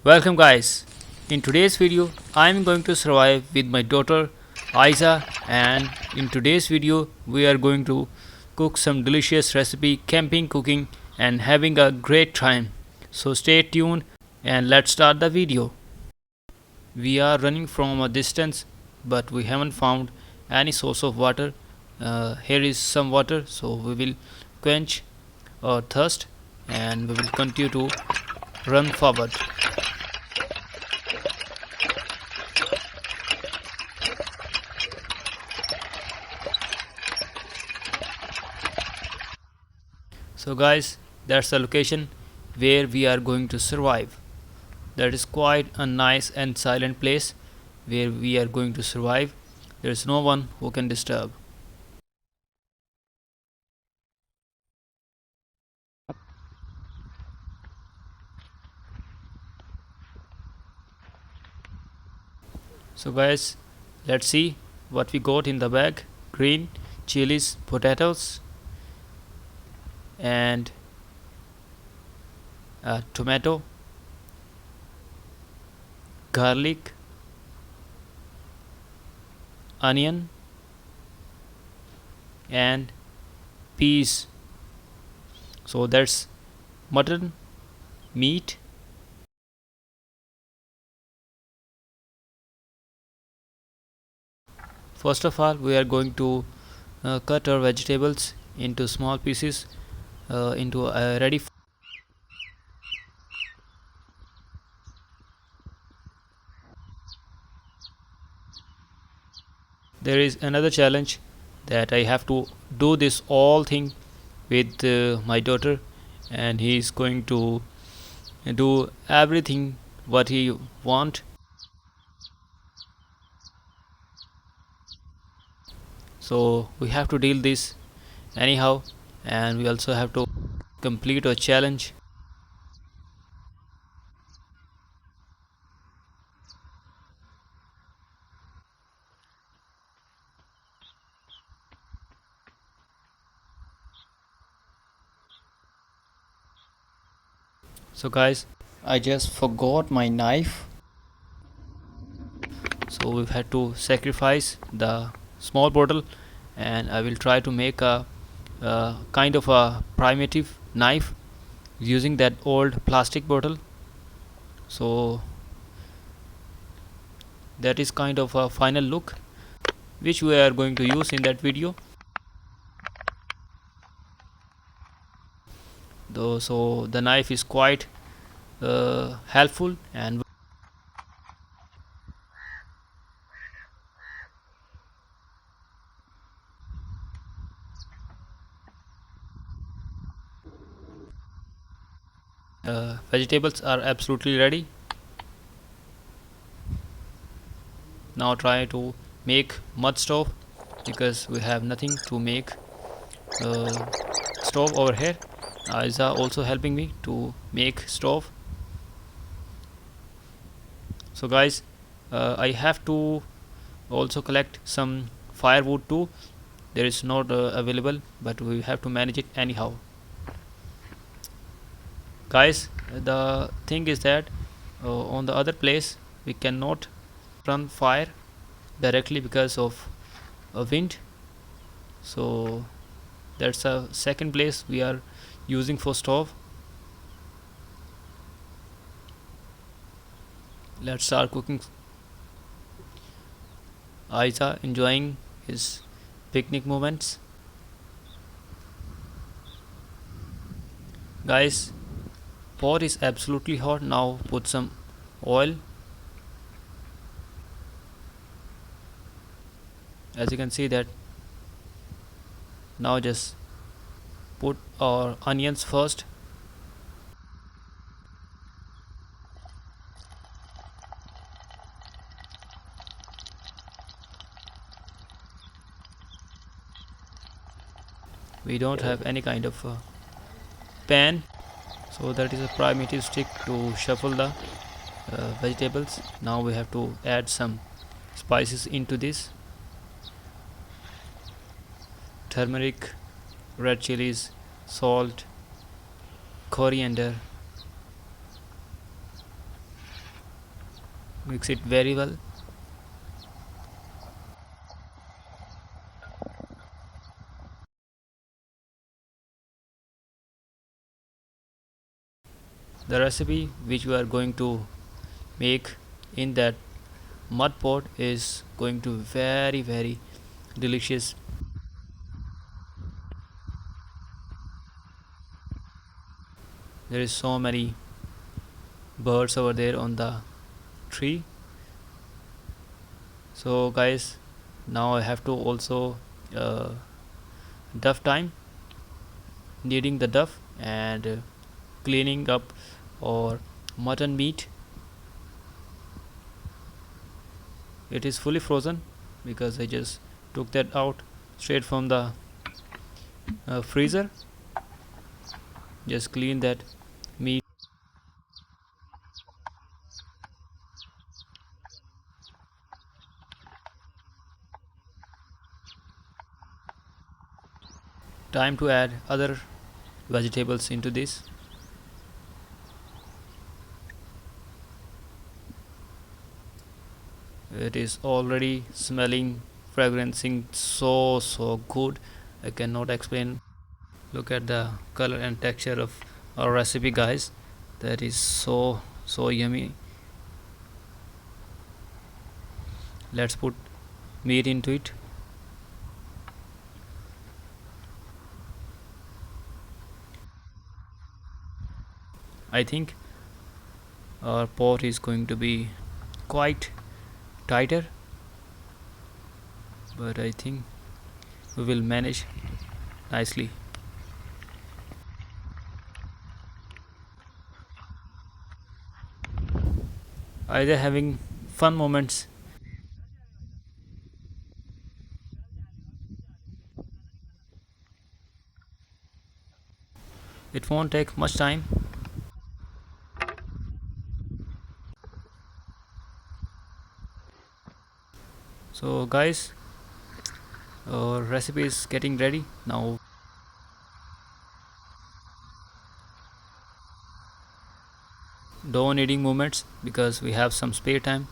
Welcome guys. In today's video I am going to survive with my daughter Aiza, and in today's video we are going to cook some delicious recipe, camping, cooking and having a great time. So stay tuned and let's start the video. We are running from a distance but we haven't found any source of water. Here is some water, so we will quench our thirst and we will continue to run forward. So guys, that's the location where we are going to survive. That is quite a nice and silent place where we are going to survive. There is no one who can disturb. So guys, let's see what we got in the bag. Green chilies, potatoes and tomato, garlic, onion and peas. So that's mutton, meat. First of all, we are going to cut our vegetables into small pieces into a ready. There is another challenge that I have to do this all thing with my daughter, and he is going to do everything what he want. So we have to deal this anyhow, and we also have to complete a challenge. So guys, I just forgot my knife, so we've had to sacrifice the small bottle, and I will try to make a kind of a primitive knife using that old plastic bottle. So that is kind of a final look which we are going to use in that video though. So the knife is quite helpful, and vegetables are absolutely ready. Now try to make mud stove because we have nothing to make stove over here. Isa also helping me to make stove. So guys, I have to also collect some firewood too. There is not available, but we have to manage it anyhow. Guys, the thing is that on the other place we cannot run fire directly because of a wind. So that's a second place we are using for stove. Let's start cooking. Aiza enjoying his picnic moments. Guys, pot is absolutely hot. Now put some oil. As you can see that, now just put our onions first. We don't have any kind of pan, so that is a primitive stick to shuffle the vegetables. Now we have to add some spices into this: turmeric, red chilies, salt, coriander, Mix it very well. The recipe which we are going to make in that mud pot is going to very delicious. There is so many birds over there on the tree. So guys, now I have to also uh, duff time, kneading the duff and cleaning up or mutton meat. It is fully frozen because I just took that out straight from the freezer. Just clean that meat. Time to add other vegetables into this. It is already smelling, fragrancing so good. I cannot explain. Look at the color and texture of our recipe, guys. That is so yummy. Let's put meat into it. I think our pot is going to be quite tighter, but I think we will manage nicely. Either having fun moments. It won't take much time. So guys, our recipe is getting ready now. Don't needing movements because we have some spare time.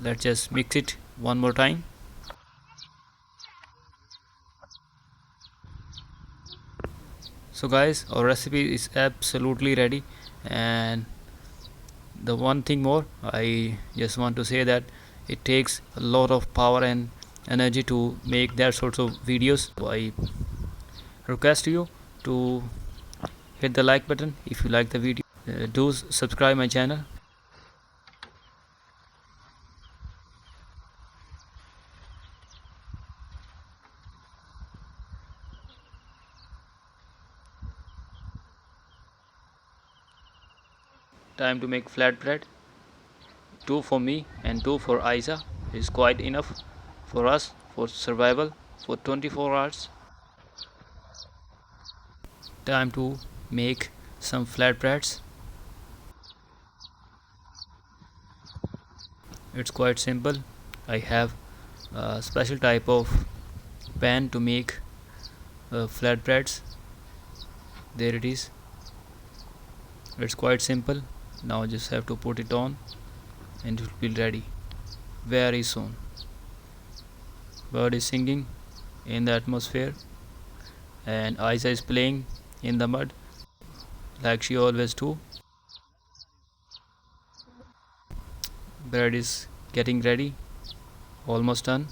Let's just mix it one more time. So guys, our recipe is absolutely ready, and the one thing more I just want to say that it takes a lot of power and energy to make that sorts of videos. So I request you to hit the like button if you like the video. Do subscribe my channel. Time to make flatbread. Two for me and two for Isa is quite enough for us for survival for 24 hours. Time to make some flatbreads. It's quite simple. I have a special type of pan to make flatbreads. There it is. It's quite simple. Now just have to put it on and it will be ready very soon. Bird is singing in the atmosphere and Isa is playing in the mud like she always do. Bread is getting ready, almost done.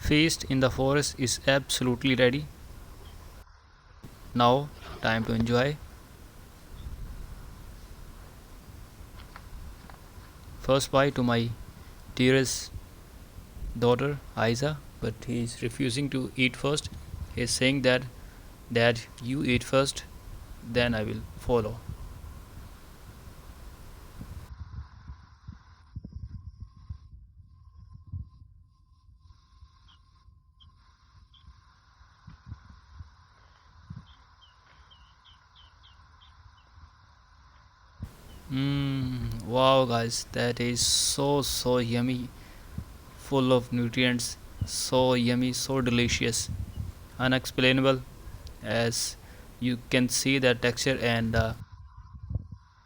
Feast in the forest is absolutely ready. Now time to enjoy. First bite to my dearest daughter Isa, but he is refusing to eat first. He is saying that, Dad, you eat first, then I will follow. Wow, guys, that is so yummy, full of nutrients, so yummy, so delicious, unexplainable. As you can see the texture and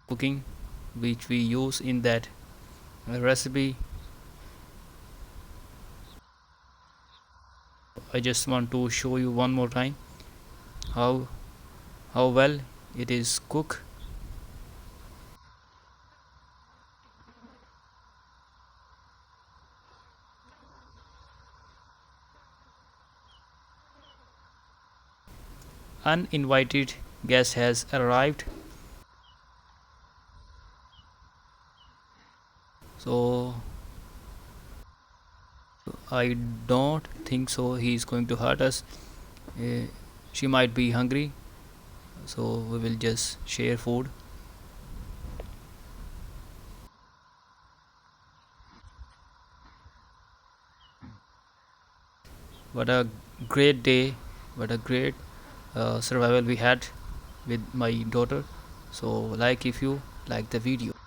cooking which we use in that recipe. I just want to show you one more time how well it is cooked. Uninvited guest has arrived, so I don't think so he's going to hurt us. Uh, she might be hungry, so we will just share food. What a great day, what a great survival we had with my daughter. So like if you like the video.